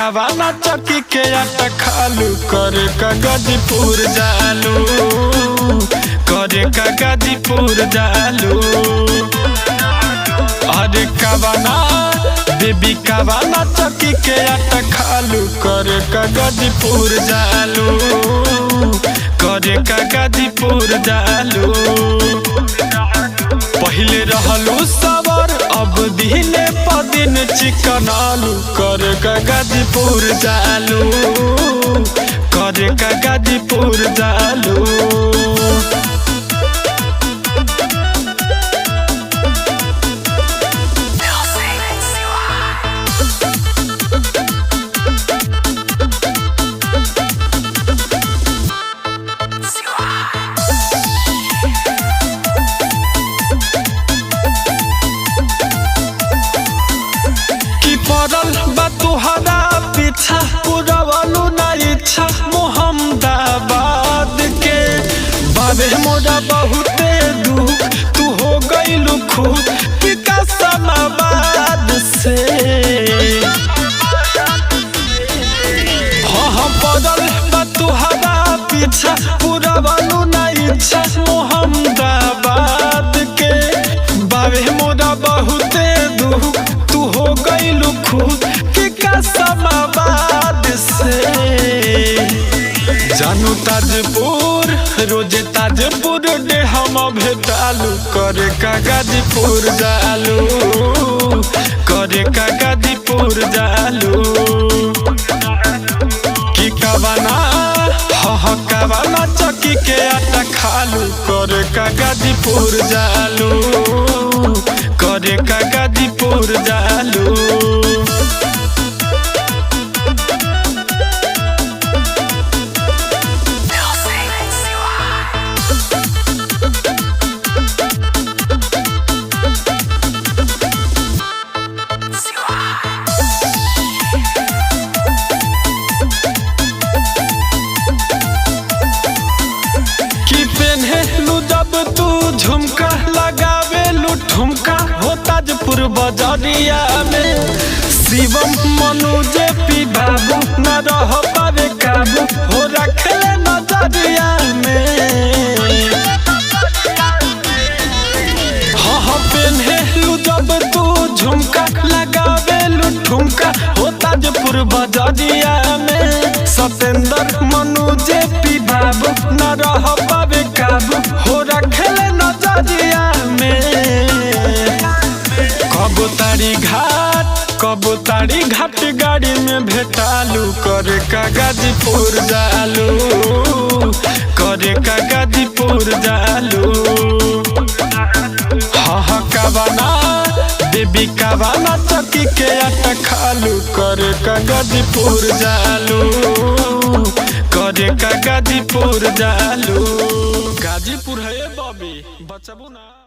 कावाना चक्की के आटा खालू करे का गाजीपुर जालू करे का गाजीपुर जालू। अरे कावाना बेबी कावाना चक्की के आटा खालू करे का गाजीपुर जालू करे का गाजीपुर जालू। पहले रहलू सवर अब दिने प दिन चिकन आलू करे का गाजीपुर जालू करे का गाजीपुर जालू। पड़ल बा तुहरा पीछा पुरवलू ना इच्छा मोहम्मदाबाद के बाबे मोरा बहुते दुख तू हो गइलू खुद विकासमाबाद से। हाँ पड़ल बा तुहरा पीछा पुरवलू ना इच्छा मोहम्मदाबाद के बाबे मोरा बहुते दुख तू हो गइलू खुद विकासमाबाद से। जानू ताजपुर रोजे ताजपुर डे हम भेटालू करे का गाजीपुर जालू करे का गाजीपुर जालू। की कावाना हाँ कावाना चक्की के आटा खालू करे का गाजीपुर जालू करे का गाजीपुर जालू। तू झुमका लगावे लू ठुमका हो ताजपुर बजरिया में शिवम मनु जे पी बाबू न रह पावे काबू हो रखले नजरिया में। हाँ पेन्हे लू जब तू झुमका लगावे लू ठुमका हो ताजपुर बजरिया में सतेंद्र मनु जे पी बाबू न रह पावे काबू हो रखले नजरिया में। कबो तारी घाट गाड़ी में भेटालू करे का गाजीपुर जालू करे का गाजीपुर जालू। हाँ कावाना बेबी कावाना चक्की के आटा खालू करे का गाजीपुर जालू करे का गाजीपुर जालू। गाजीपुर है बॉबी बचबू ना।